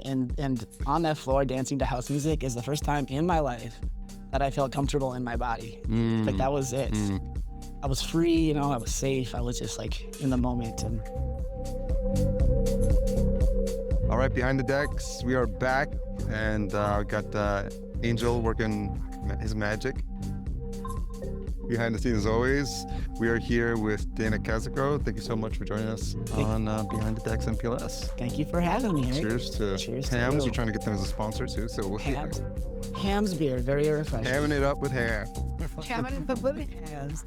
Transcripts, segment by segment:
And on that floor dancing to house music is the first time in my life that I felt comfortable in my body. Like that was it. I was free, you know, I was safe. I was just like in the moment. And all right, behind the decks, we are back, and got Angel working his magic. Behind the scenes, as always, we are here with Dana Kazuko. Thank you so much for joining us on Behind the Decks MPLS. Thank you for having me. Cheers to Hams. We're trying to get them as a sponsor too. So Hams beer, very refreshing. Hamming it up with ham. Hamming it up with Hams.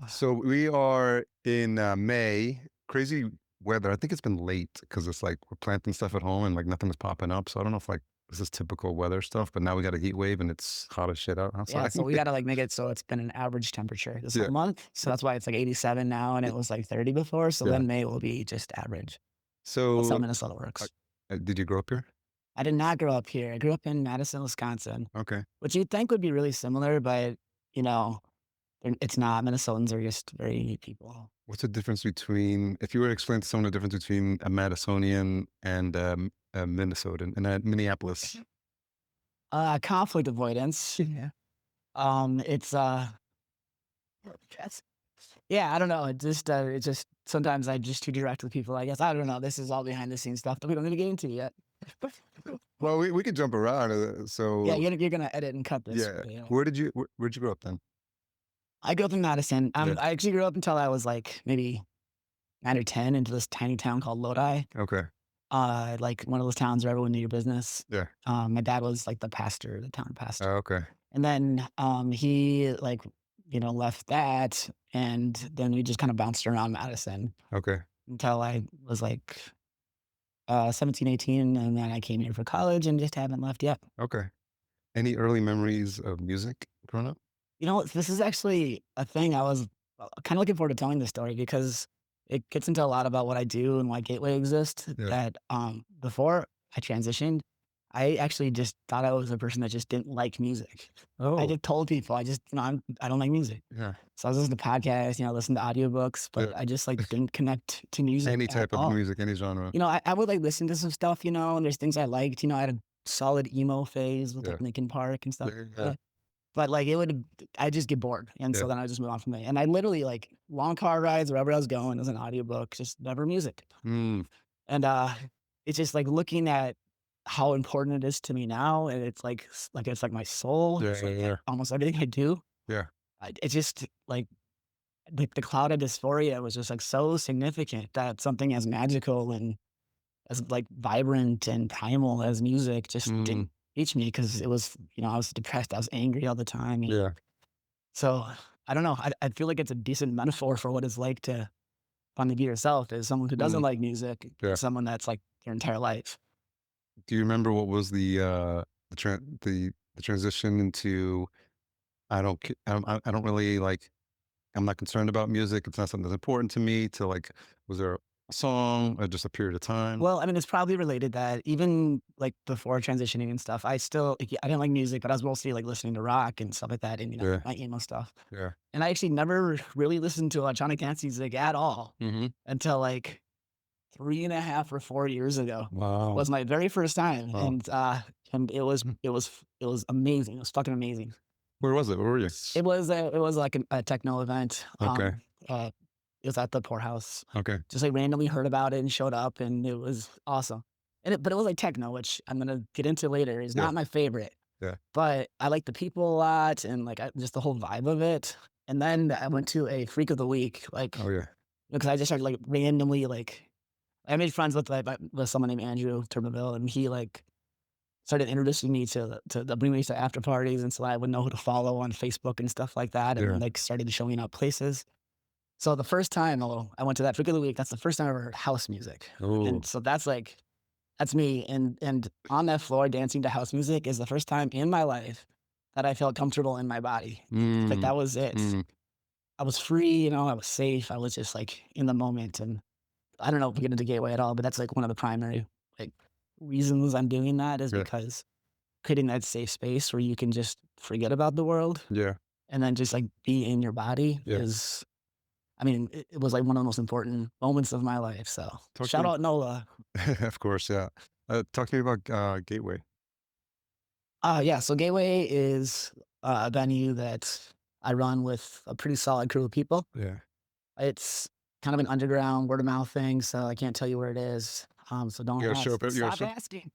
So we are in May. Crazy weather. I think it's been late because it's like we're planting stuff at home and like nothing is popping up. So I don't know if like this is typical weather stuff, but now we got a heat wave and it's hot as shit out outside. Yeah, so we got to like make it so it's been an average temperature this whole month. So that's why it's like 87 now, and it was like 30 before. So then May will be just average. So that's how Minnesota works. Did you grow up here? I did not grow up here. I grew up in Madison, Wisconsin. Okay. Which you'd think would be really similar, but you know, it's not. Minnesotans are just very unique people. What's the difference between, if you were to explain to someone the difference between a Madisonian and a Minnesotan and Minneapolis? Conflict avoidance. Yeah. It's yeah, I don't know. It just sometimes I just too direct with people. I guess I don't know. This is all behind the scenes stuff that we don't need to get into yet. Well, we could jump around. So yeah, you're gonna edit and cut this. Yeah. You know. Where'd you grow up then? I grew up in Madison. I actually grew up until I was like maybe 9 or 10 into this tiny town called Lodi. Okay. Like one of those towns where everyone knew your business. Yeah. My dad was like the town pastor. Oh, okay. And then he like, you know, left that, and then we just kind of bounced around Madison. Okay. Until I was like 17, 18, and then I came here for college and just haven't left yet. Okay. Any early memories of music growing up? You know, this is actually a thing I was kind of looking forward to telling this story because it gets into a lot about what I do and why Gateway exists. Yeah. That before I transitioned, I actually just thought I was a person that just didn't like music. Oh. I just told people I just, you know, I don't like music. Yeah. So I was listening to podcasts, you know, listen to audiobooks, but I just like didn't connect to music. Any type of music, any genre. You know, I would like listen to some stuff, you know, and there's things I liked. You know, I had a solid emo phase with like Linkin Park and stuff. Yeah. But like I just get bored. And so then I just move on from there. And I literally like long car rides, wherever I was going, it was an audiobook, just never music. And it's just like looking at how important it is to me now. And it's like my soul. Yeah, like almost everything I do. Yeah. It's just like the cloud of dysphoria was just like so significant that something as magical and as like vibrant and primal as music just didn't reach me, because it was, you know, I was depressed, I was angry all the time. Yeah. So I don't know. I feel like it's a decent metaphor for what it's like to finally be yourself as someone who doesn't like music, someone that's like their entire life. Do you remember what was the transition into I don't really like, I'm not concerned about music, it's not something that's important to me, to like, was there a song or just a period of time? Well, I mean, it's probably related that even like before transitioning and stuff, I didn't like music, but I was mostly like listening to rock and stuff like that, and you know, my emo stuff. Yeah. And I actually never really listened to electronic dance music at all until like 3.5 or 4 years ago. Wow. Was my very first time. Wow. And it was amazing. It was fucking amazing. Where was it? Where were you? It was like a techno event. Okay. It was at the Poorhouse. Okay. Just like randomly heard about it and showed up, and it was awesome. But it was like techno, which I'm gonna get into later. Is not my favorite. Yeah. But I like the people a lot, and like just the whole vibe of it. And then I went to a Freak of the Week, like, because I just started like randomly like, I made friends with someone named Andrew Turbeville, and he like started introducing me to bring me to after parties, and so I would know who to follow on Facebook and stuff like that, and like started showing up places. So the first time I went to that Freak of the Week, that's the first time I ever heard house music. Ooh. And so that's me. And on that floor dancing to house music is the first time in my life that I felt comfortable in my body. Like that was it. I was free, you know, I was safe. I was just like in the moment. And I don't know if we get into Gateway at all, but that's like one of the primary like reasons I'm doing that is because creating that safe space where you can just forget about the world. Yeah. And then just like be in your body is, I mean, it was like one of the most important moments of my life. So Talk to shout me. out Nola. Of course, yeah. Talk to me about Gateway. Yeah, so Gateway is a venue that I run with a pretty solid crew of people. Yeah. It's kind of an underground word of mouth thing, so I can't tell you where it is. So don't You gotta show ask. up. You gotta Stop show. asking.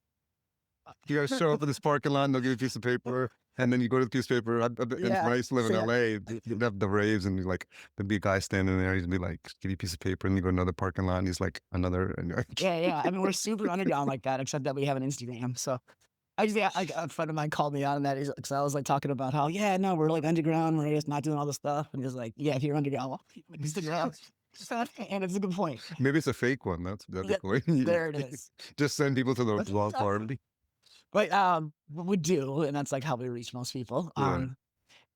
You gotta show up at this parking lot. And they'll give you a piece of paper, and then you go to the piece of paper. And Yeah, when I used to live in yeah, LA, you'd have the raves, and like there'd be a guy standing there. He'd be like, "Give you a piece of paper," and you go to another parking lot, and he's like, "Another." And you're like, yeah, yeah. I mean, we're super underground like that, except that we have an Instagram. So a friend of mine called me out on that because I was like talking about how, yeah, no, we're like underground, we're just not doing all this stuff. And he's like, yeah, if you're underground, well, Instagram. And it's a good point. maybe it's a fake one. That'd be Yeah, cool. there it is. Just send people to the wrong part. But we do, and that's like how we reach most people. Yeah.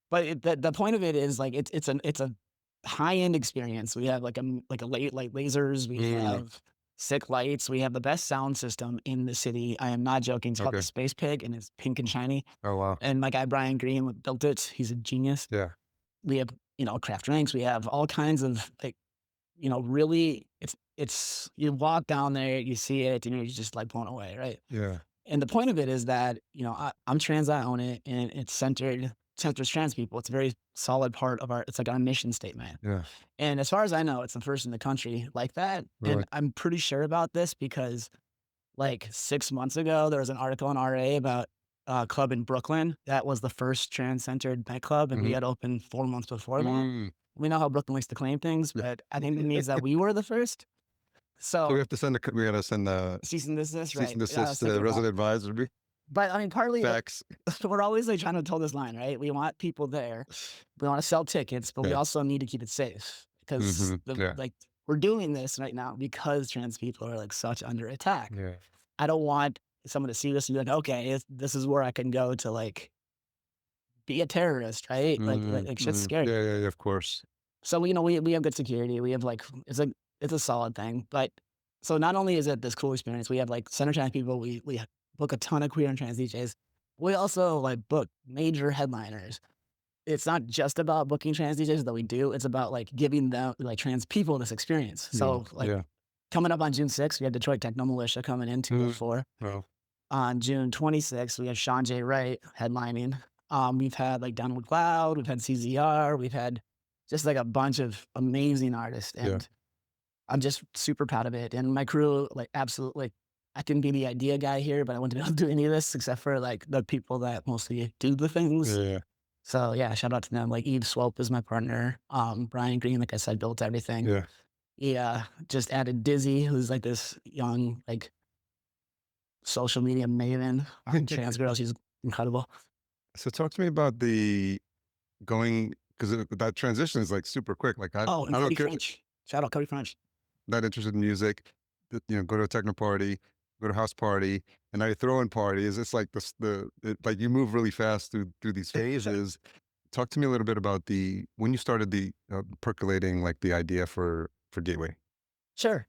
But the point of it is like it's a high end experience. We have like a late like lasers. We have sick lights. We have the best sound system in the city. I am not joking. It's called the Okay. Space Pig, and it's pink and shiny. Oh wow. And my guy Brian Green built it. He's a genius. Yeah. We have craft drinks. We have all kinds of like really it's you walk down there, you see it, and you're just like blown away, right? Yeah. And the point of it is that, I'm trans, I own it, and it's centers trans people. It's a very solid part of it's like our mission statement. Yeah. And as far as I know, it's the first in the country like that. Really? And I'm pretty sure about this because like 6 months ago, there was an article in RA about a club in Brooklyn that was the first trans-centered nightclub, and we had opened 4 months before that. We know how Brooklyn likes to claim things, but I think it means that we were the first. So we So have to send we gotta send the cease and desist, cease right? and desist to the resident advisor. But I mean, partly Facts. we're always like trying to tell this line, right? We want people there. We want to sell tickets, but we Yeah. also need to keep it safe because Yeah. like we're doing this right now because trans people are like such under attack. Yeah. I don't want someone to see this and be like, okay, this is where I can go to like be a terrorist, right? Like shit's scary. Yeah. Of course. So we have good security. We have like it's a solid thing. But so not only is it this cool experience, we have like center trans people. We book a ton of queer and trans DJs. We also like book major headliners. It's not just about booking trans DJs that we do. It's about like giving them like trans people this experience. So coming up on June 6th, we have Detroit Techno Militia coming in 204. Wow. On June 26th, we have Sean J. Wright headlining. We've had like Downward Cloud, we've had CZR, we've had just like a bunch of amazing artists, and I'm just super proud of it. And my crew, like, absolutely, like, I can be the idea guy here, but I wouldn't be able to do any of this except for like the people that mostly do the things. Yeah. So yeah, shout out to them. Like Eve Swope is my partner. Brian Green, like I said, built everything. Yeah. He just added Dizzy, who's like this young like social media maven, trans girl. She's incredible. So talk to me about the going, because that transition is like super quick. Like I don't care. French. Shout out Cody French. Not interested in music, go to a techno party, go to a house party, and now you're throwing parties. It's like like you move really fast through these phases. Talk to me a little bit about when you started the percolating like the idea for Gateway. Sure.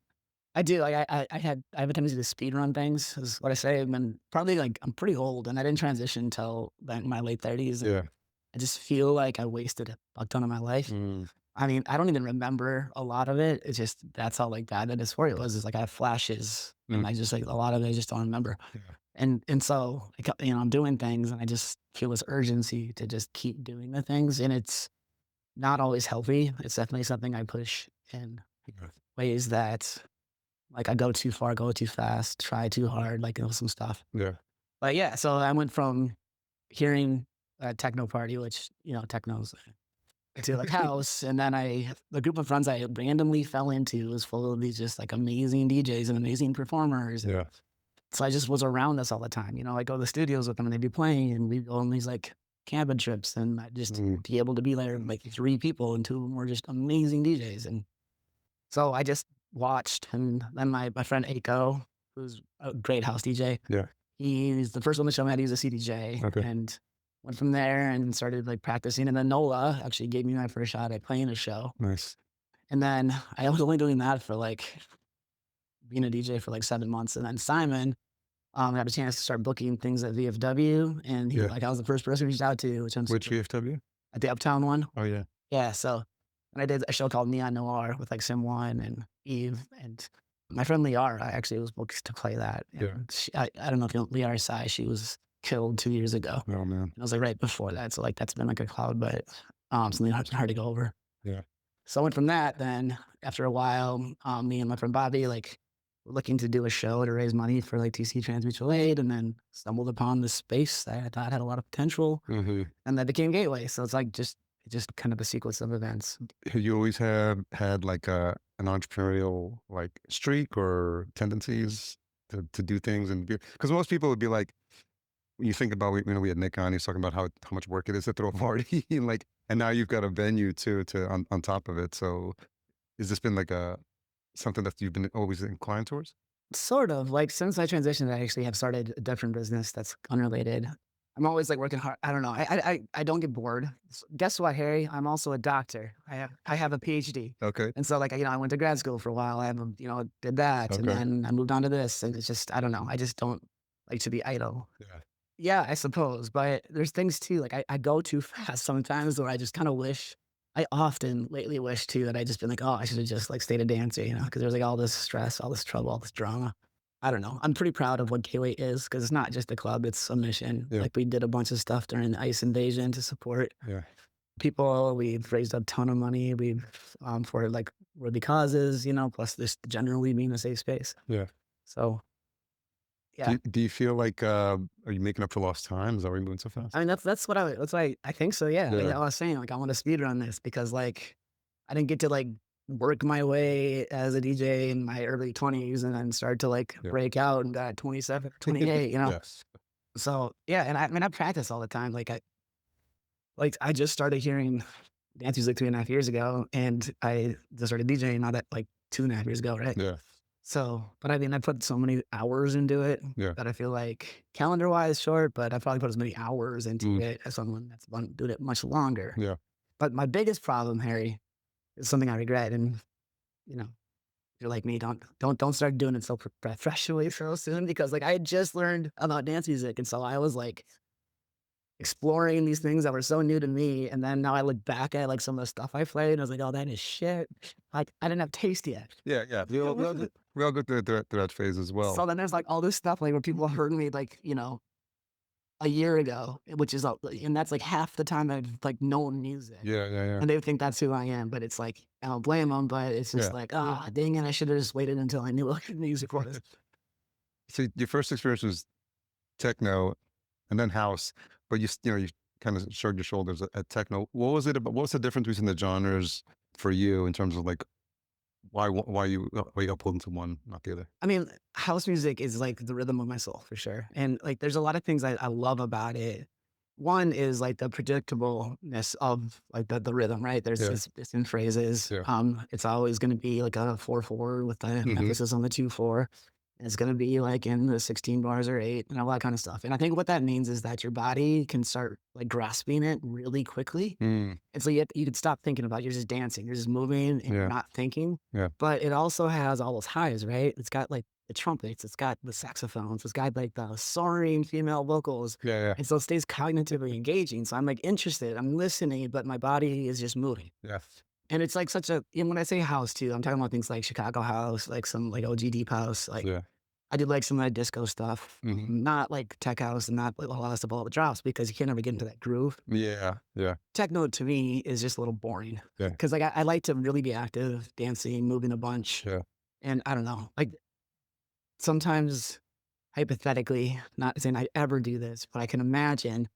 I do. Like I have a tendency to speed run things, is what I say. I'm probably like I'm pretty old, and I didn't transition until like my late 30s. Yeah. I just feel like I wasted a ton of my life. I mean, I don't even remember a lot of it. It's just that's how like bad that dysphoria was. It's like I have flashes, and I just like a lot of it I just don't remember. Yeah. And so I'm doing things, and I just feel this urgency to just keep doing the things, and it's not always healthy. It's definitely something I push in ways that like I go too far, go too fast, try too hard, like some stuff. Yeah. But yeah, so I went from hearing a techno party, which techno's to like house, and then the group of friends I randomly fell into was full of these just like amazing DJs and amazing performers. Yeah. So I just was around this all the time. I go to the studios with them and they'd be playing, and we'd go on these like camping trips, and I'd just be able to be there with like 3 people, and 2 of them were just amazing DJs. And so I just watched, and then my friend Aiko, who's a great house DJ. Yeah. He's the first one to show me how to use a CDJ. Okay. And went from there and started like practicing. And then Nola actually gave me my first shot at playing a show. Nice. And then I was only doing that for like being a DJ for like 7 months. And then Simon got a chance to start booking things at VFW. And he I was the first person he reached out to. Which VFW? At the Uptown one. Oh, yeah. Yeah. So And I did a show called Neon Noir with like Sim One and Eve and my friend Liara actually was booked to play that. Yeah. And I don't know if you know Liara Sai, she was killed 2 years ago. Oh man. And I was like right before that. So like that's been like a cloud, but something hard to go over. Yeah. So I went from that then after a while, me and my friend Bobby like were looking to do a show to raise money for like TC Trans Mutual Aid and then stumbled upon this space that I thought had a lot of potential. Mm-hmm. And that became Gateway. So it's like just kind of a sequence of events. You always have had like an entrepreneurial like streak or tendencies to do things, and because most people would be like, when you think about, we had Nick on, he's talking about how much work it is to throw a party, and like, and now you've got a venue too on top of it. So has this been like something that you've been always inclined towards? Sort of like since I transitioned, I actually have started a different business that's unrelated. I'm always like working hard. I don't know. I don't get bored. Guess what, Harry? I'm also a doctor. I have a PhD. Okay. And so like, I went to grad school for a while. Did that. And then I moved on to this. And it's just, I don't know. I just don't like to be idle. Yeah. Yeah, I suppose. But there's things too. Like I go too fast sometimes where I just kind of wish, I often lately wish too that I just been like, oh, I should have just like stayed a dancer, because there's like all this stress, all this trouble, all this drama. I don't know. I'm pretty proud of what Gateway is because it's not just a club, it's a mission. Yeah. Like we did a bunch of stuff during the ICE invasion to support people. We've raised a ton of money. We've for like worthy causes, plus this generally being a safe space. Yeah. So yeah. Do you feel like are you making up for lost time? Is that why you're moving so fast? I mean that's what I think so, yeah. Like I was saying, like I want to speed run this because like I didn't get to like work my way as a DJ in my early 20s and then start to like break out and got 27, 28, Yes. So yeah, and I practice all the time. Like I just started hearing dance music 3.5 years ago and I just started DJing not that like 2.5 years ago, right? Yeah. So, but I mean, I put so many hours into it that I feel like calendar wise short, but I probably put as many hours into it as someone that's doing it much longer. Yeah. But my biggest problem, Harry, is something I regret. And, if you're like me, don't start doing it so professionally so soon because like I had just learned about dance music. And so I was like exploring these things that were so new to me. And then now I look back at like some of the stuff I played and I was like, oh, that is shit. Like I didn't have taste yet. Yeah. Yeah. We all go through that phase as well. So then there's like all this stuff like where people heard me like, a year ago, which is, and that's like half the time I've like known music. Yeah. And they think that's who I am, but it's like, I don't blame them, but it's just like, oh, dang it, I should have just waited until I knew what music was. So your first experience was techno and then house, but you kind of shrugged your shoulders at techno. What was it about? What was the difference between the genres for you in terms of like, why you uphold into one, not the other? I mean, house music is like the rhythm of my soul for sure. And like, there's a lot of things I love about it. One is like the predictableness of like the rhythm, right? There's it's in phrases. It's always going to be like a 4/4 with the emphasis on the 2/4. And it's going to be like in the 16 bars or 8 and all that kind of stuff. And I think what that means is that your body can start like grasping it really quickly. And so you can stop thinking about it. You're just dancing, you're just moving and you're not thinking. But it also has all those highs, right? It's got like the trumpets, it's got the saxophones, it's got like the soaring female vocals. And so it stays cognitively engaging. So I'm like interested, I'm listening, but my body is just moving. And it's like such a, when I say house too, I'm talking about things like Chicago house, like some like OG deep house. Like I did like some of that disco stuff, not like tech house and not like a lot of stuff all the drops because you can't ever get into that groove. Techno to me is just a little boring because like I like to really be active, dancing, moving a bunch. And I don't know, like sometimes hypothetically, not saying I ever do this, but I can imagine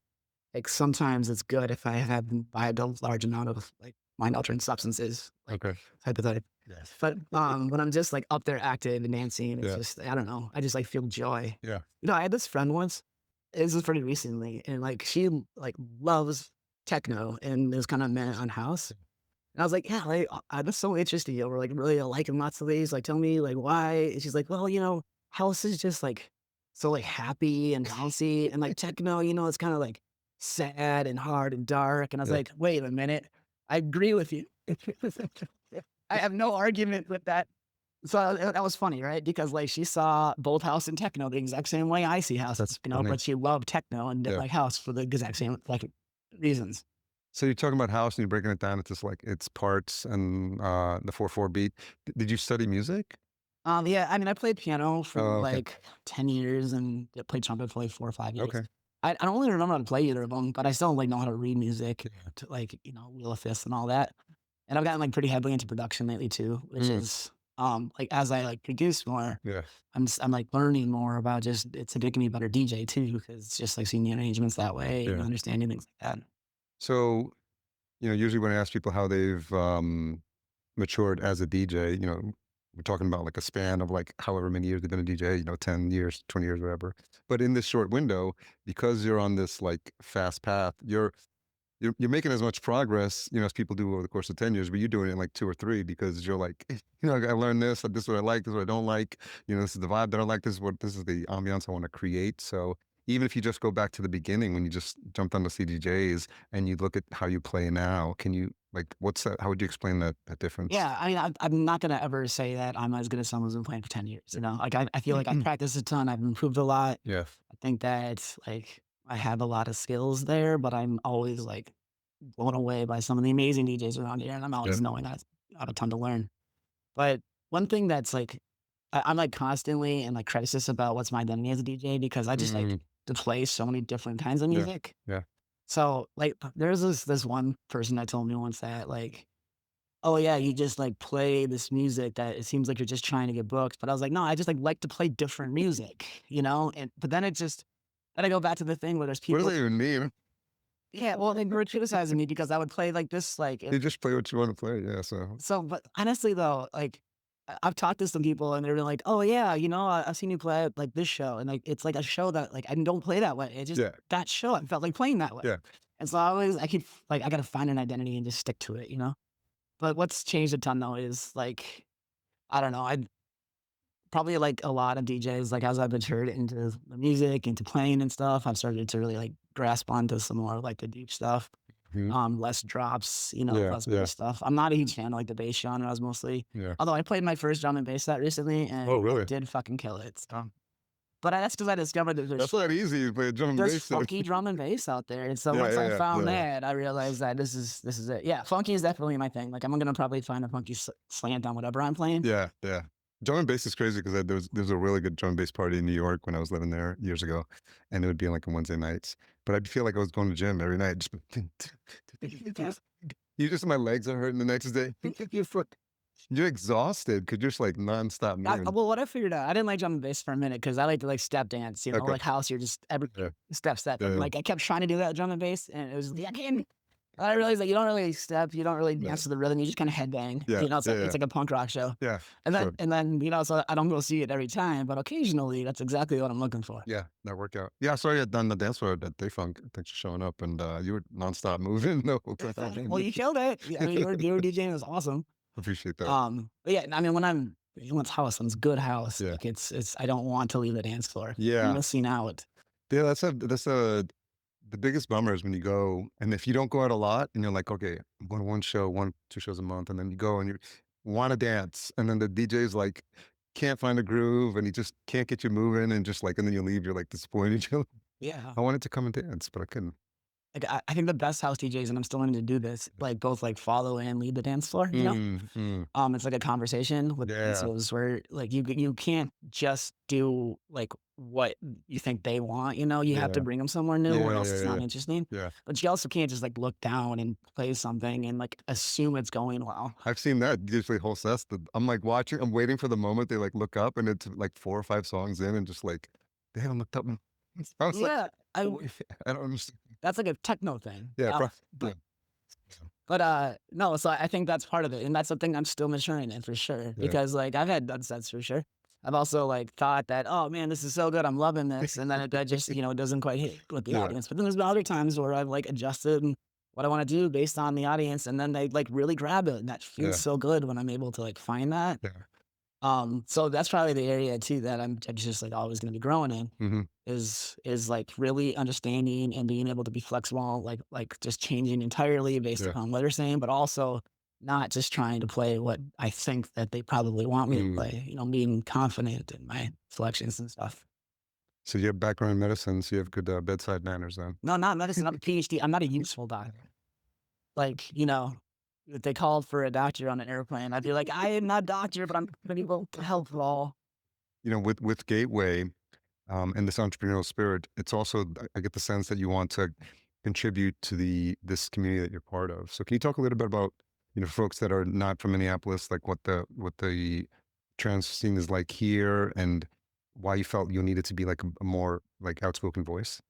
like sometimes it's good if I have imbibed a large amount of like mind-altering substances. Like, hypothetically. But when I'm just like up there active and dancing, it's just, I don't know. I just like feel joy. I had this friend once, this was pretty recently, and like she like loves techno and is kind of met on house. And I was like, yeah, like I'm so interested. We're like really liking lots of these. Like, tell me like why. And she's like, well, house is just like so like happy and bouncy, and like techno, it's kind of like sad and hard and dark. And I was like, wait a minute. I agree with you. I have no argument with that. So that was funny, right? Because like she saw both house and techno the exact same way I see house. That's but she loved techno and didn't like house for the exact same like reasons. So you're talking about house and you're breaking it down into like its parts and the 4/4 beat. Did you study music? Yeah, I mean, I played piano for Oh, okay. like 10 years and played trumpet for like 4 or 5 years. Okay. I don't really remember how to play either of them, but I still like know how to read music Yeah. to like, wheel a fist and all that. And I've gotten like pretty heavily into production lately too, which Mm, is like as I like produce more, yeah. I'm like learning more about just it's making me a better DJ too, because it's just like seeing the arrangements that way and Yeah. understanding things like that. So, usually when I ask people how they've matured as a DJ, we're talking about like a span of like however many years they've been a DJ, 10 years, 20 years, whatever. But in this short window, because you're on this like fast path, you're making as much progress, as people do over the course of 10 years, but you're doing it in like 2 or 3 because you're like, I learned this is what I like, this is what I don't like, this is the vibe that I like, this is the ambiance I want to create. So even if you just go back to the beginning when you just jumped on the CDJs and you look at how you play now, can you like what's that? How would you explain that difference? Yeah, I mean, I'm not gonna ever say that I'm as good as someone who's been playing for 10 years. Like I feel like I've practiced a ton, I've improved a lot. Yeah. I think that like I have a lot of skills there, but I'm always like blown away by some of the amazing DJs around here, and I'm Yeah. always knowing I have a ton to learn. But one thing that's like I'm like constantly in like crisis about what's my identity as a DJ because I just like Mm, to play so many different kinds of yeah. music. Yeah. So like there's this one person that told me once that like, oh yeah, you just like play this music that it seems like you're just trying to get booked. But I was like, no, I just like to play different music, And but then then I go back to the thing where there's What does people. that even mean? Yeah, well, they were criticizing me because I would play like this, You just play what you want to play. Yeah. So but honestly though, like I've talked to some people and they're like, "Oh yeah, I've seen you play at like this show," and like it's like a show that like I don't play that way. It just yeah. that show I felt like playing that way, Yeah. and so I keep like I gotta find an identity and just stick to it. But what's changed a ton though is like I don't know, I probably like a lot of DJs like as I've matured into the music, into playing and stuff, I've started to really like grasp onto some more like the deep stuff. Mhm. Less drops, Yeah. less Yeah. bass stuff. I'm not a huge fan of like the bass genre. I was mostly, Yeah. although I played my first drum and bass set recently and Oh, I really? did fucking kill it. So. But that's because I discovered that That's not easy to play a drum and there's bass set. funky drum and bass out there. And so Yeah, once yeah, I yeah, found yeah, that, I realized that this is it. Yeah, funky is definitely my thing. Like I'm gonna probably find a funky slant on whatever I'm playing. yeah, yeah. Drum and bass is crazy because there was a really good drum and bass party in New York when I was living there years ago, and it would be like on Wednesday nights. But I'd feel like I was going to the gym every night. You just my legs are hurting the next day. You're exhausted because you're just like nonstop moving. Well, what I figured out, I didn't like drum and bass for a minute because I like to like step dance, Okay. like house. You're just every Yeah. step. Yeah, And yeah. like I kept trying to do that with drum and bass, and it was I can't. I realized that you don't really step, you don't really Yeah. dance to the rhythm. You just kind of headbang. Yeah, It's yeah, like yeah. it's like a punk rock show. Yeah. And then Sure. so I don't go see it every time, but occasionally that's exactly what I'm looking for. Yeah, that worked out. Yeah, I saw you had done the dance floor at Day Funk. Thanks for showing up, and you were nonstop moving the whole time. Well, you killed it. Yeah, I mean, your DJing is awesome. Appreciate that. But yeah, I mean, when it's house, when it's good house, Yeah. like I don't want to leave the dance floor. Yeah. I'm missing out. Yeah, that's the biggest bummer is when you go, and if you don't go out a lot, and you're like, okay, I'm going to one show, 2 shows a month, and then you go and you want to dance, and then the DJ's like can't find a groove, and he just can't get you moving, and just like, and then you leave, you're like disappointed. You're like, Yeah. I wanted to come and dance, but I couldn't. Like I think the best house DJs, and I'm still learning to do this, like both like follow and lead the dance floor. It's like a conversation with Yeah. dancers where like you can't just do like what you think they want. You have to Yeah. bring them somewhere new, or Yeah, else yeah, it's not yeah. interesting. Yeah. But you also can't just like look down and play something and like assume it's going well. I've seen that usually whole sets. I'm like watching, I'm waiting for the moment they like look up, and it's like 4 or 5 songs in, and just like they haven't looked up. I was like, Yeah, I don't understand. that's like a techno thing. Yeah, But yeah. But no, so I think that's part of it, and that's something I'm still maturing in for sure. Because like I've had done sets for sure. I've also like thought that, oh man, this is so good, I'm loving this, and then it just it doesn't quite hit with the Yeah. audience. But then there's been other times where I've like adjusted what I want to do based on the audience, and then they like really grab it, and that feels Yeah. so good when I'm able to like find that. Yeah. So that's probably the area too that I'm just like always going to be growing in Hmm. is like really understanding and being able to be flexible, like just changing entirely based Yeah. upon what they're saying, but also not just trying to play what I think that they probably want me to play. Being confident in my selections and stuff. So you have background in medicine, so you have good bedside manners then. No, not medicine. I'm a PhD. I'm not a useful doctor. like, if they called for a doctor on an airplane, I'd be like, I am not a doctor, but I'm gonna be able to help all. With Gateway, and this entrepreneurial spirit, it's also I get the sense that you want to contribute to this community that you're part of. So can you talk a little bit about folks that are not from Minneapolis, like what the trans scene is like here, and why you felt you needed to be like a more like outspoken voice?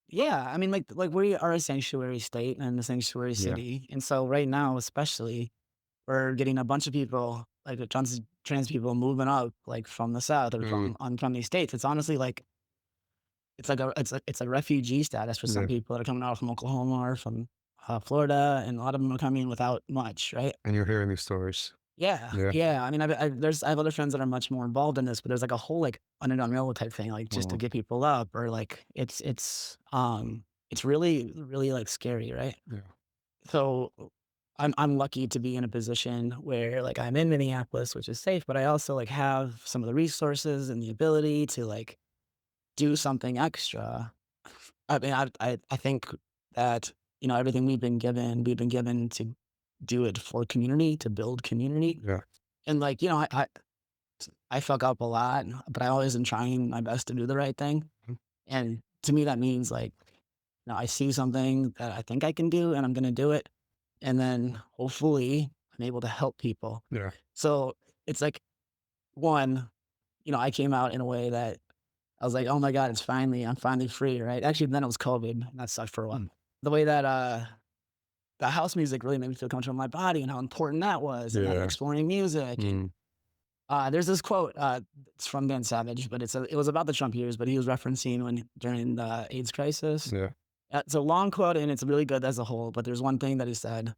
Yeah, I mean, like we are a sanctuary state and a sanctuary Yeah. city, and so right now, especially, we're getting a bunch of people, like trans people, moving up, like from the south or Mm, from these states. It's honestly like it's a refugee status for some yeah. people that are coming out from Oklahoma or from Florida, and a lot of them are coming without much, right? And you're hearing these stories. Yeah, Yeah. yeah. I mean, I have other friends that are much more involved in this, but there's like a whole like underground railroad type thing, like just to Mhm. get people up, or like it's really really like scary, right? Yeah. So I'm lucky to be in a position where like I'm in Minneapolis, which is safe, but I also like have some of the resources and the ability to like do something extra. I mean, I think that everything we've been given to do it for community, to build community, Yeah. and like I fuck up a lot, but I always am trying my best to do the right thing. Mhm. And to me, that means like, I see something that I think I can do and I'm going to do it. And then hopefully I'm able to help people. Yeah. So it's like, one, I came out in a way that I was like, oh my God, I'm finally free. Right. Actually, then it was COVID and that sucked for a while. Mm. The way that, the house music really made me feel comfortable in my body and how important that was, and like Yeah. exploring music. And Mm. there's this quote, it's from Dan Savage, but it was about the Trump years, but he was referencing during the AIDS crisis. Yeah. It's a long quote and it's really good as a whole, but there's one thing that he said.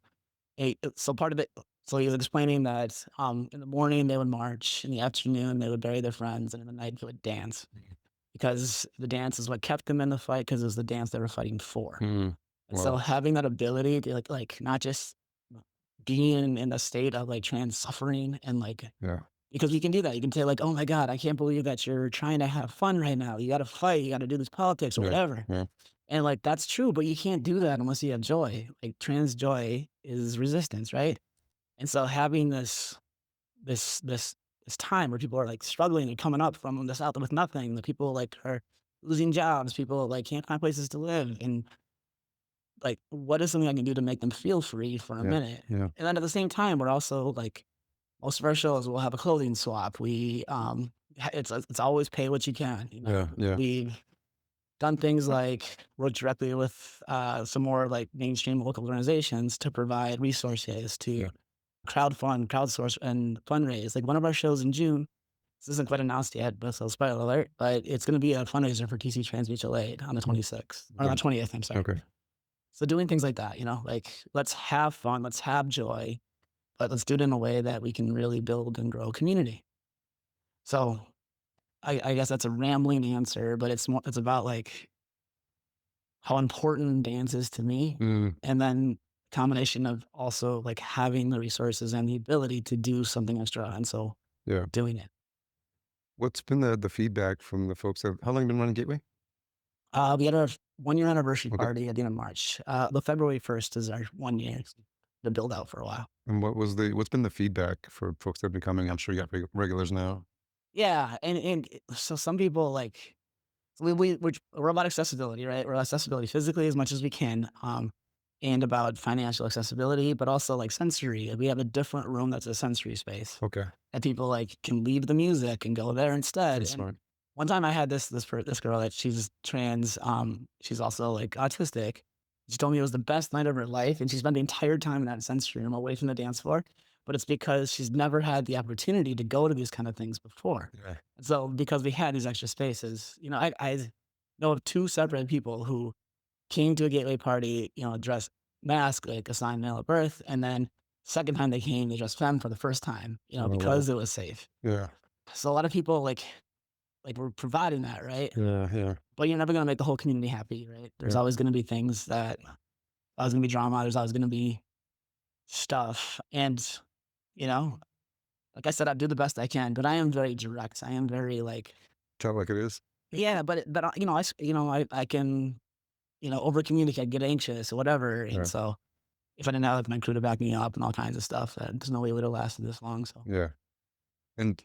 So part of it, so he was explaining that in the morning they would march, in the afternoon they would bury their friends, and in the night they would dance because the dance is what kept them in the fight because it was the dance they were fighting for. Mm. And so Wow. having that ability to like not just being in a state of like trans suffering and like Yeah. because you can do that. You can say like, "Oh my god, I can't believe that you're trying to have fun right now. You gotta fight, you gotta do this politics or Yeah. whatever." Yeah. And like that's true, but you can't do that unless you have joy. Like trans joy is resistance, right? And so having this this this time where people are like struggling and coming up from the south with nothing, the people like are losing jobs, people like can't find places to live, and like what is something I can do to make them feel free for a Yeah. minute? Yeah. And then at the same time, we're also like most of our shows will have a clothing swap. It's always pay what you can. Yeah. Yeah. We've done things like work directly with some more like mainstream local organizations to provide resources to Yeah. crowdsource, and fundraise. Like one of our shows in June. This isn't quite announced yet, but so spoiler alert. But it's going to be a fundraiser for TC Trans Mutual Aid on the Mm. 26th or on Okay. the 20th. I'm sorry. Okay. So doing things like that, like let's have fun, let's have joy, but let's do it in a way that we can really build and grow community. So I guess that's a rambling answer, but it's about like how important dance is to me. Mm. And then combination of also like having the resources and the ability to do something extra. And so Yeah. doing it. What's been the feedback from the folks that how long you been running Gateway? We had our 1 year anniversary Okay. party at the end of March. The February 1st is our 1 year to build out for a while. And what's been the feedback for folks that have been coming? I'm sure you got regulars now. Yeah. So some people like, we're about accessibility, right? We're about accessibility physically as much as we can, and about financial accessibility, but also like sensory. We have a different room that's a sensory space Okay. that people like can leave the music and go there instead. That's And smart. one time I had this girl that she's trans, she's also like autistic. She told me it was the best night of her life, and she spent the entire time in that sensory room away from the dance floor. But it's because she's never had the opportunity to go to these kind of things before. Yeah. So because we had these extra spaces, I know of two separate people who came to a gateway party, dressed masked like assigned male at birth, and then second time they came, they dressed femme for the first time, Oh, wow. because it was safe. Yeah. So a lot of people like we're providing that, right? Yeah. Yeah. But you're never gonna make the whole community happy, right? There's Yeah. always gonna be things that always gonna be drama. There's always gonna be stuff, and you know, like I said, I do the best I can, but I am very direct. I am very like, Tell it like it is. yeah, but I can over communicate, get anxious or whatever, and Yeah. so if I didn't have like my crew to back me up and all kinds of stuff, there's no way it would have lasted this long. So, Yeah. And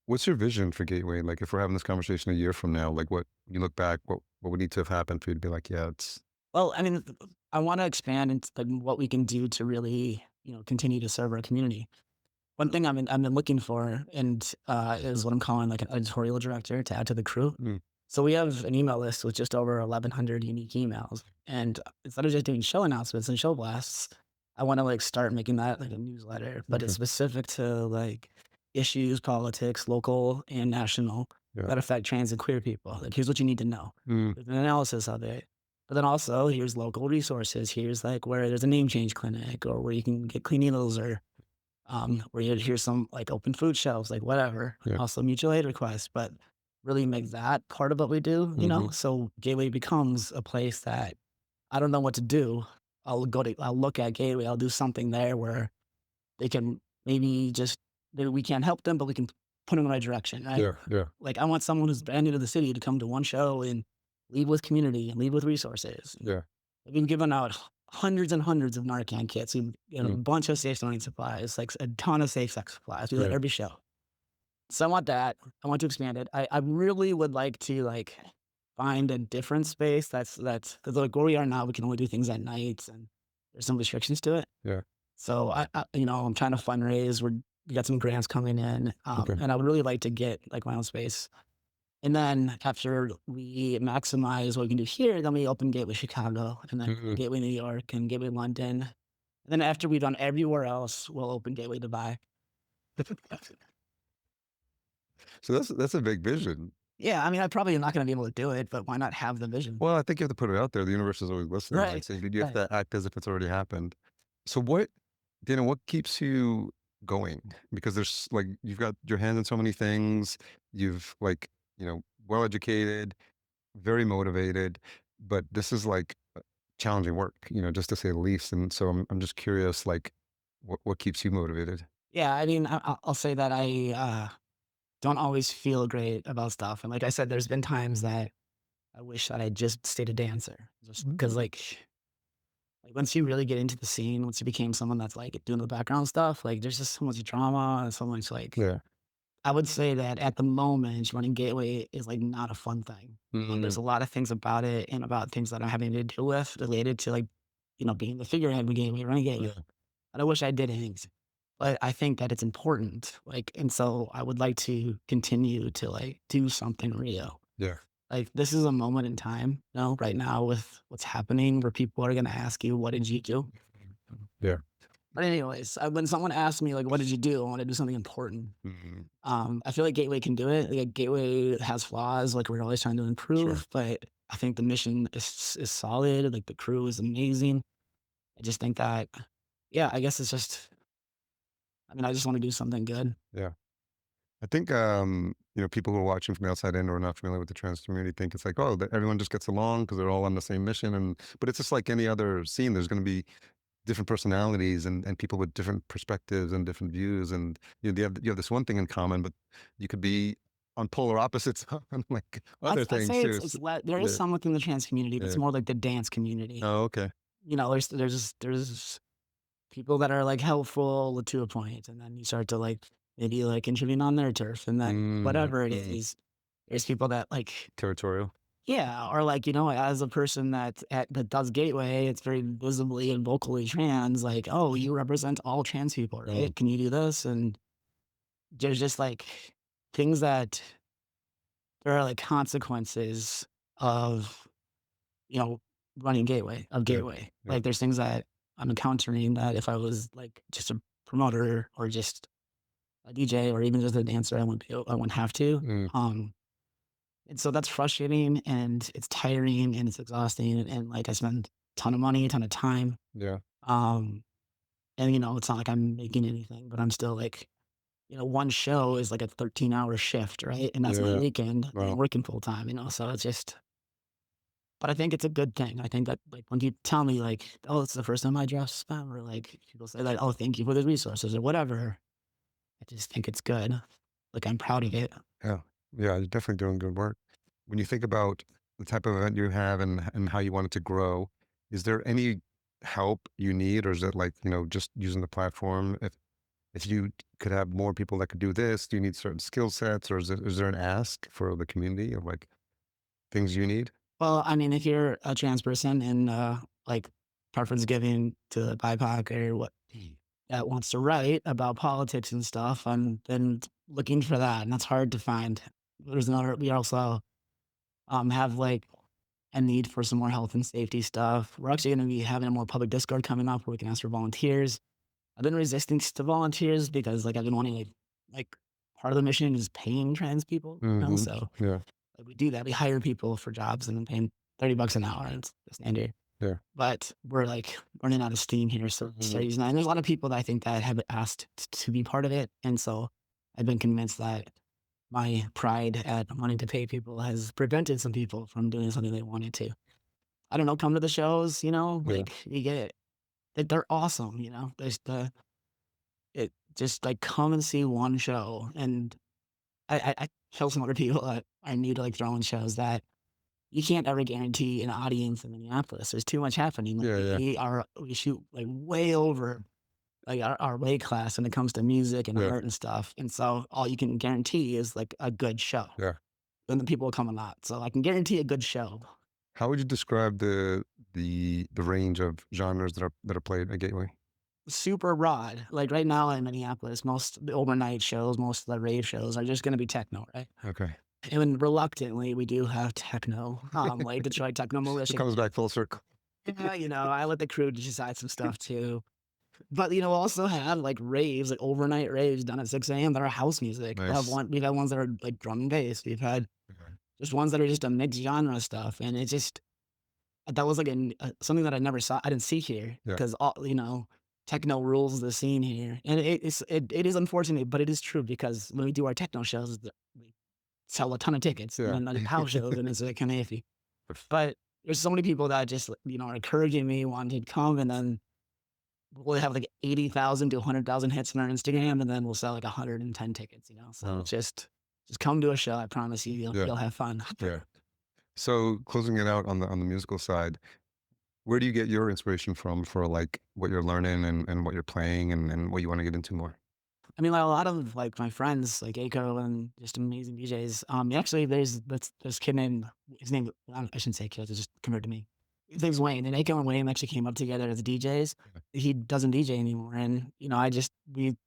what's your vision for Gateway? Like, if we're having this conversation a year from now, like, what you look back, what would need to have happened for you to be like, yeah, it's well, I mean, I want to expand into like, what we can do to really, continue to serve our community. One thing I've been looking for, and is what I'm calling like an editorial director to add to the crew. mm, So we have an email list with just over 1,100 unique emails, and instead of just doing show announcements and show blasts, I want to like start making that like a newsletter, but it's okay, specific to like issues, politics, local and national, yeah, that affect trans and queer people. Like, here's what you need to know. mm, There's an analysis of it. But then also, here's local resources. Here's like where there's a name change clinic or where you can get clean needles or where you hear some like open food shelves, like whatever. yeah, Also mutual aid requests, but really make that part of what we do, mm-hmm, So Gateway becomes a place that I don't know what to do. I'll look at Gateway, I'll do something there where they can maybe we can't help them, but we can put them in the right direction, right? yeah, yeah, Like, I want someone who's brand new to the city to come to one show and leave with community and leave with resources. And yeah, we've given out hundreds and hundreds of Narcan kits. We've a mm, bunch of safe sewing supplies, like a ton of safe sex supplies. We do that yeah, every show. So I want that. I want to expand it. I really would like to like find a different space that's because like where we are now, we can only do things at nights and there's some restrictions to it. yeah, So I'm trying to fundraise. We got some grants coming in, okay, and I would really like to get like my own space. And then after we maximize what we can do here, then we open Gateway Chicago, and then mm. Gateway New York, and Gateway London. And then after we've done everywhere else, we'll open Gateway Dubai. So that's a big vision. Yeah, I mean, I probably am not going to be able to do it, but why not have the vision? Well, I think you have to put it out there. The universe is always listening. Like, Right, so you have right. to act as if it's already happened. So what, Dana, what keeps you going? Because there's like, you've got your hands in so many things. You've like, well educated, very motivated, but this is like challenging work, just to say the least. And so I'm just curious, like, what keeps you motivated? Yeah, I mean, I'll say that I don't always feel great about stuff, and like I said, there's been times that I wish that I just stayed a dancer, just because like once you really get into the scene, once you became someone that's like doing the background stuff, like there's just so much drama and so much like Yeah. I would say that at the moment, running Gateway is like not a fun thing. Mm, There's a lot of things about it and about things that I'm having to deal with related to like, being the figurehead of Gateway, running Gateway. yeah. And I wish I didn't, but I think that it's important. Like, and so I would like to continue to like do something real. Yeah. Like, this is a moment in time, right now with what's happening where people are going to ask you, what did you do? Yeah. But anyways, when someone asks me like, "What did you do?" I want to do something important. Mhm. I feel like Gateway can do it. Like Gateway has flaws, like we're always trying to Sure. improve, but I think the mission is solid. Like the crew is amazing. I just think that, yeah, I guess it's just. I mean, I just want to do something good. Yeah. I think, people who are watching from the outside in or not familiar with the trans community think it's like, oh, that everyone just gets along because they're all on the same mission. But it's just like any other scene. There's going to be different personalities and people with different perspectives and different views. And you have this one thing in common, but you could be on polar opposites on like other I'd things say too. there is Yeah. some within the trans community, but it's Yeah. more like the dance community. Oh, okay. There's people that are like helpful to a point, and then you start to like maybe like intervene on their turf, and then Mm, whatever it mm. is, there's people that like Territorial. yeah, or like as a person that does Gateway, it's very visibly and vocally trans. Like, oh, you represent all trans people, Mm, right? Can you do this? And there's just like things that there are like consequences of you know running yeah. Gateway. Yeah. Like, there's things that I'm encountering that if I was like just a promoter or just a DJ or even just a dancer, I wouldn't have to. Mm, And so that's frustrating and it's tiring and it's exhausting and like I spend a ton of money, a ton of time. yeah. Um, and it's not like I'm making anything, but I'm still like, one show is like a 13-hour shift, right? And that's my Yeah. weekend and I'm Wow. working full time, so it's just, but I think it's a good thing. I think that like when you tell me like, oh, it's the first time I dress spam or like people say that, oh, thank you for the resources or whatever. I just think it's good. Like I'm proud of it. Yeah. Yeah. You're definitely doing good work. When you think about the type of event you have and how you want it to grow, is there any help you need, or is it like, just using the platform? If you could have more people that could do this, do you need certain skill sets, or is there an ask for the community of like things you need? Well, I mean, if you're a trans person and, like, preference giving to BIPOC or what that wants to write about politics and stuff, I'm then looking for that, and that's hard to find. We also, have, like, a need for some more health and safety stuff. We're actually gonna be having a more public Discord coming up where we can ask for volunteers. I've been resisting to volunteers because, like, I've been wanting, like, part of the mission is paying trans people, you know, Hmm. so, Yeah. like, we do that. We hire people for jobs and then pay 'em $30 an hour, it's the standard. Yeah. But we're, like, running out of steam here, so we started using that, and there's a lot of people that I think that have asked to be part of it, and so I've been convinced that my pride at wanting to pay people has prevented some people from doing something they wanted to. I don't know, come to the shows, Yeah. like, you get it. They're awesome, There's just, like, come and see one show, and I tell some other people that are new to, like, throwing shows that you can't ever guarantee an audience in Minneapolis. There's too much happening. Like, Yeah. Yeah. we shoot, like, way over, like, our weight class when it comes to music and Yeah. art and stuff, and so all you can guarantee is, like, a good show, Yeah. and the people will come a lot, so I can guarantee a good show. How would you describe the range of genres that are played at Gateway? Super broad. Like, right now in Minneapolis, most of the overnight shows, most of the rave shows are just gonna be techno, right? Okay. And reluctantly, we do have techno, like Detroit Techno It Militia. comes back full circle. Yeah, I let the crew decide some stuff too. But, we also have, like, raves, like, overnight raves done at 6 AM that are house music. Nice. We've had ones that are, like, drum and bass. We've had Okay. just ones that are just a mixed genre stuff, and that was, like, something that I didn't see here Yeah. because techno rules the scene here, and it is unfortunate, but it is true because when we do our techno shows, we sell a ton of tickets, and Yeah. then the house shows, and it's, like, kinda iffy. But there's so many people that just, are encouraging me, wanting to come, and then we'll have, like, 80,000 to 100,000 hits on our Instagram, and then we'll sell, like, 110 tickets, So Wow. just come to a show, I promise you, Yeah. you'll have fun. Yeah. So closing it out on the musical side, where do you get your inspiration from for like what you're learning and what you're playing and what you want to get into more? I mean, like, a lot of, like, my friends, like Aiko and just amazing DJs, actually, there's this kid named his name I shouldn't say kid, it just occurred to me. His name's Wayne, and Aiko and Wayne actually came up together as DJs. He doesn't DJ anymore, and,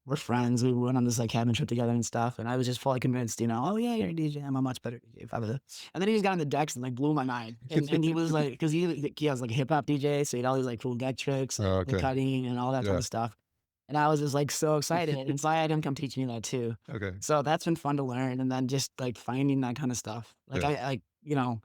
we're friends, we went on this, like, cabin trip together and stuff, and I was just fully convinced, "Oh, yeah, you're a DJ, I'm a much better DJ, blah, blah, blah." And then he just got on the decks and, like, blew my mind, and he was like 'cause he has, like, a hip hop DJ, so he had all these, like, cool deck tricks, Oh, the okay. cutting and all that type Yeah. of stuff. And I was just, like, so excited, and so I had him come teach me that too. Okay. So that's been fun to learn, and then just, like, finding that kinda stuff. Like, Yeah.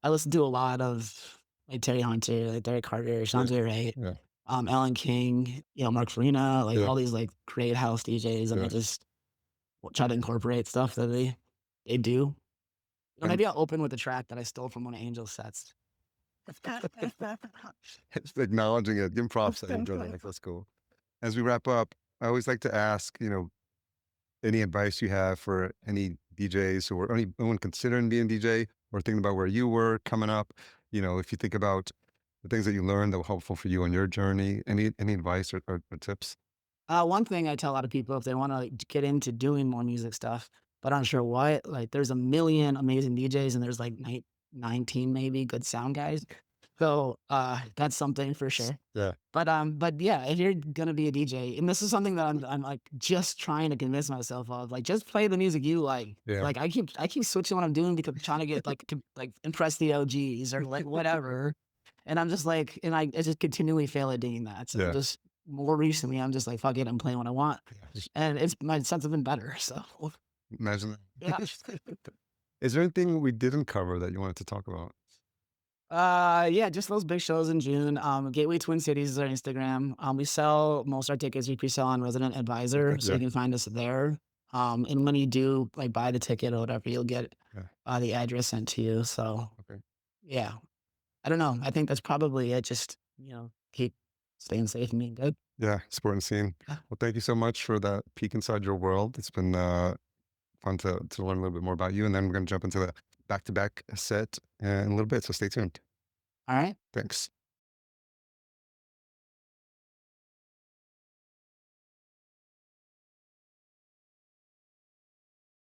I listen to a lot of, like, Terry Hunter, like, Derek Carter, Yeah. Shantae Ray, Yeah. Alan King, Mark Farina, like, Yeah. all these, like, great house DJs, and I Yeah. just try to incorporate stuff that they do. And Maybe I'll open with a track that I stole from one of Angel's sets. it's acknowledging it, give him props that you enjoy that. That's cool. As we wrap up, I always like to ask, any advice you have for any DJs or anyone considering being DJ or thinking about where you were coming up. If you think about the things that you learned that were helpful for you on your journey, any advice or tips? One thing I tell a lot of people if they wanna, like, get into doing more music stuff, but aren't sure what, like, there's a million amazing DJs and there's, like, 19 maybe good sound guys. So, that's something for sure. Yeah. But yeah, if you're gonna be a DJ, and this is something that I'm, like, just trying to convince myself of, like, just play the music you like. Yeah. Like, I keep switching what I'm doing because I'm trying to get, like, impress the OGs or, like, whatever, and I'm just like and I just continually fail at doing that, so Yeah. just more recently, I'm just like, "Fuck it, I'm playing what I want," Yeah. and it's my sense have been better, so Imagine yeah. that. Is there anything we didn't cover that you wanted to talk about? Yeah, just those big shows in June. Gateway Twin Cities is our Instagram. We sell most of our tickets, we pre-sell on Resident Advisor, so Yeah. you can find us there. And when you do, like, buy the ticket or whatever, you'll get Yeah. the address sent to you. So Okay. yeah, I don't know. I think that's probably it. Just keep staying safe and being good. Yeah. Sport and scene. Yeah. Well, thank you so much for that peek inside your world. It's been fun to learn a little bit more about you. And then we're going to jump into the back-to-back set in a little bit. So stay tuned. All right. Thanks.